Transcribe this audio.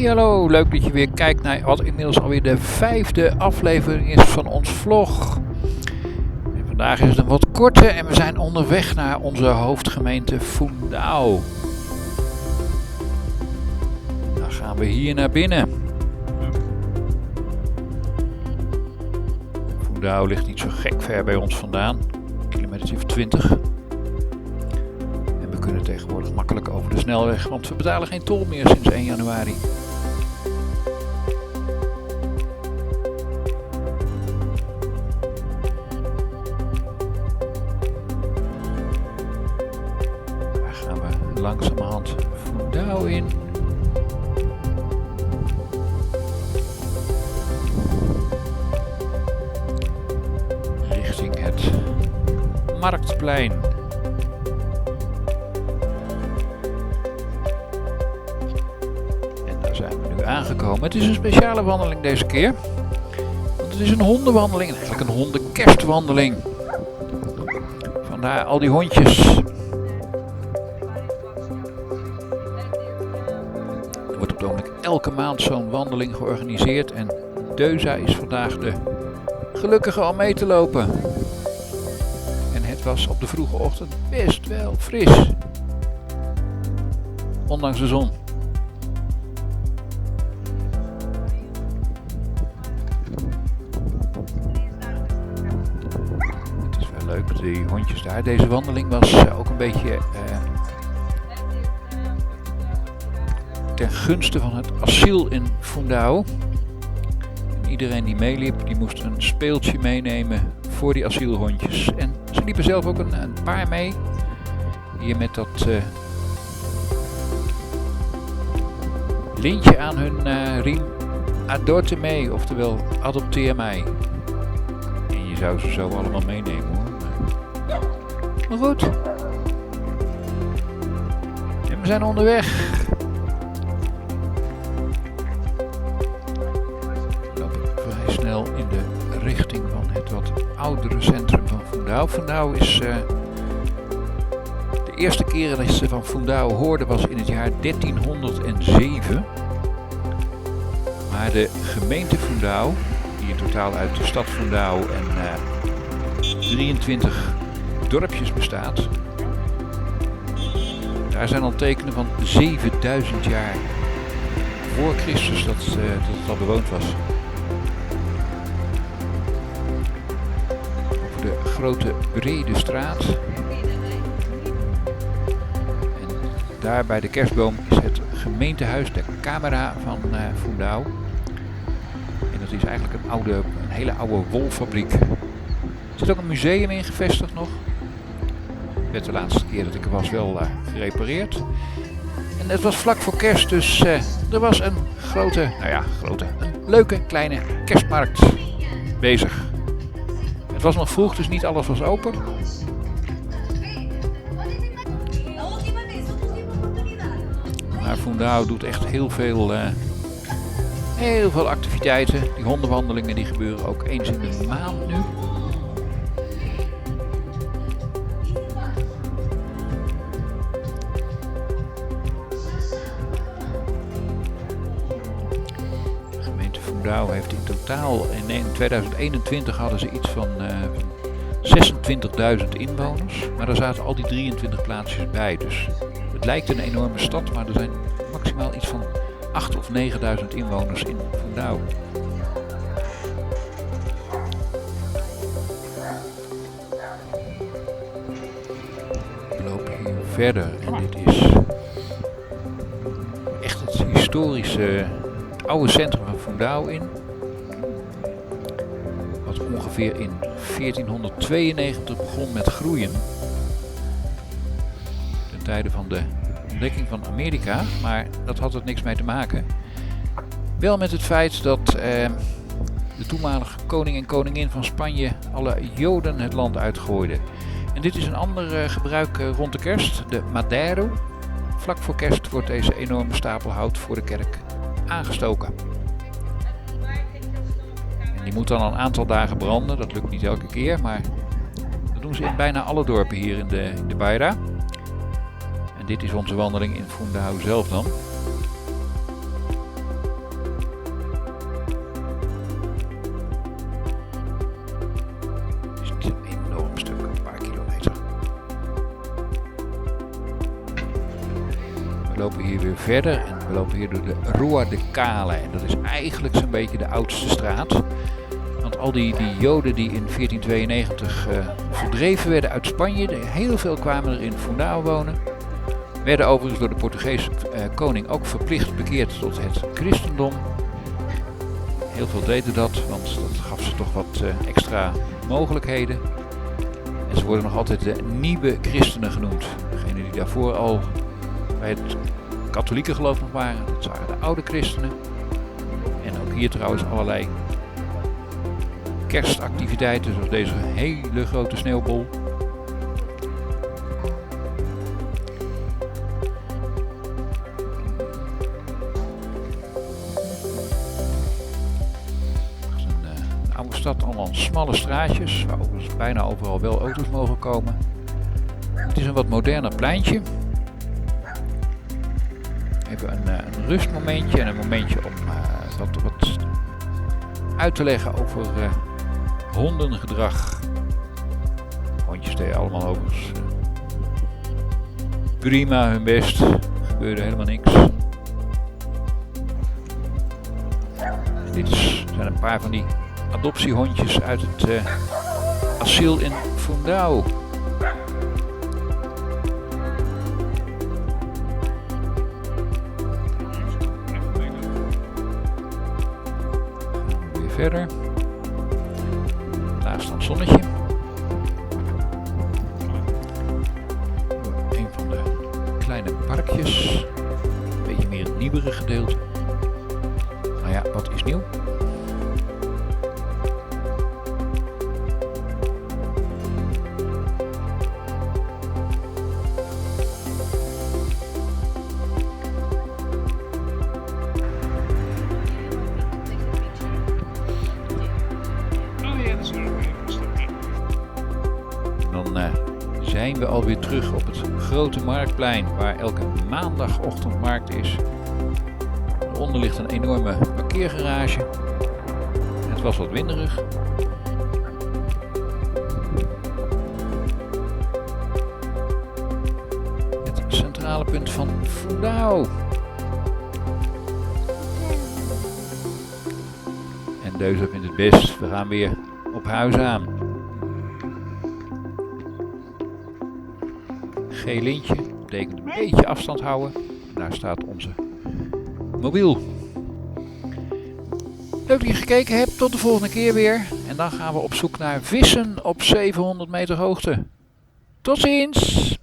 Hallo, leuk dat je weer kijkt naar wat inmiddels alweer de 5e aflevering is van ons vlog. En vandaag is het een wat korte en we zijn onderweg naar onze hoofdgemeente Fundão. Dan gaan we hier naar binnen. Fundão ligt niet zo gek ver bij ons vandaan, kilometer of 20. We kunnen tegenwoordig makkelijk over de snelweg, want we betalen geen tol meer sinds 1 januari. Daar gaan we langzamerhand Fundão in. Richting het Marktplein. Aangekomen. Het is een speciale wandeling deze keer. Want het is een hondenwandeling. Eigenlijk een hondenkerstwandeling. Vandaar al die hondjes. Er wordt op het ogenblik elke maand zo'n wandeling georganiseerd. En Deuza is vandaag de gelukkige om mee te lopen. En het was op de vroege ochtend best wel fris. Ondanks de zon. Die hondjes daar. Deze wandeling was ook een beetje ten gunste van het asiel in Fundão. En iedereen die meeliep, die moest een speeltje meenemen voor die asielhondjes. En ze liepen zelf ook een paar mee. Hier met dat lintje aan hun riem. Adopte mee, oftewel adopteer mij. En je zou ze zo allemaal meenemen hoor. Maar goed. En we zijn onderweg. We lopen vrij snel in de richting van het wat oudere centrum van Fundão. Fundão is de eerste keer dat ze van Fundão hoorden was in het jaar 1307. Maar de gemeente Fundão, die in totaal uit de stad Fundão en 23 dorpjes bestaat. Daar zijn al tekenen van 7000 jaar voor Christus dat het al bewoond was. Over de grote brede straat. En daar bij de kerstboom is het gemeentehuis, de Câmara van Fundão. En dat is eigenlijk een hele oude wolfabriek. Er zit ook een museum in gevestigd nog. Werd de laatste keer dat ik er was wel gerepareerd. En het was vlak voor kerst, dus er was een een leuke kleine kerstmarkt bezig. Het was nog vroeg, dus niet alles was open. Maar Fundão doet echt heel veel activiteiten. Die hondenwandelingen die gebeuren ook eens in de maand nu. Fundão heeft in totaal, in 2021 hadden ze iets van 26.000 inwoners, maar er zaten al die 23 plaatsjes bij. Dus het lijkt een enorme stad, maar er zijn maximaal iets van 8.000 of 9.000 inwoners in Fundão. We lopen hier verder en dit is echt het historische oude centrum van Fundão in. Wat ongeveer in 1492 begon met groeien. Ten tijde van de ontdekking van Amerika, maar dat had er niks mee te maken. Wel met het feit dat de toenmalige koning en koningin van Spanje alle Joden het land uitgooiden. En dit is een ander gebruik rond de kerst, de Madeiro. Vlak voor kerst wordt deze enorme stapel hout voor de kerk aangestoken. En die moet dan een aantal dagen branden, dat lukt niet elke keer, maar dat doen ze in bijna alle dorpen hier in de Beira. En dit is onze wandeling in Fundão zelf dan. We lopen hier weer verder en we lopen hier door de Rua de Cale. En dat is eigenlijk zo'n beetje de oudste straat. Want al die Joden die in 1492 verdreven werden uit Spanje, heel veel kwamen er in Fundao wonen. Werden overigens door de Portugese koning ook verplicht bekeerd tot het christendom. Heel veel deden dat, want dat gaf ze toch wat extra mogelijkheden. En ze worden nog altijd de nieuwe christenen genoemd. Degenen die daarvoor al bij het katholieke geloof nog waren, dat waren de oude christenen. En ook hier trouwens allerlei kerstactiviteiten, zoals deze hele grote sneeuwbol. Stad, allemaal smalle straatjes, waar overigens bijna overal wel auto's mogen komen. Het is een wat moderner pleintje. Even een rustmomentje en een momentje om wat uit te leggen over hondengedrag. Hondjes deden allemaal overigens prima hun best, er gebeurde helemaal niks. En dit zijn een paar van die adoptiehondjes uit het asiel in Fundao. Gaan we weer verder. Daar staat het zonnetje. Een van de kleine parkjes. Een beetje meer het nieuwere gedeelte. Nou ja, wat is nieuw? Zijn we alweer terug op het grote marktplein waar elke maandagochtendmarkt is. Daaronder ligt een enorme parkeergarage. Het was wat winderig. Het centrale punt van Fundao. En Deuza vindt het best. We gaan weer op huis aan. Geel lintje betekent een beetje afstand houden. Daar staat onze mobiel. Leuk dat je gekeken hebt. Tot de volgende keer weer. En dan gaan we op zoek naar vissen op 700 meter hoogte. Tot ziens!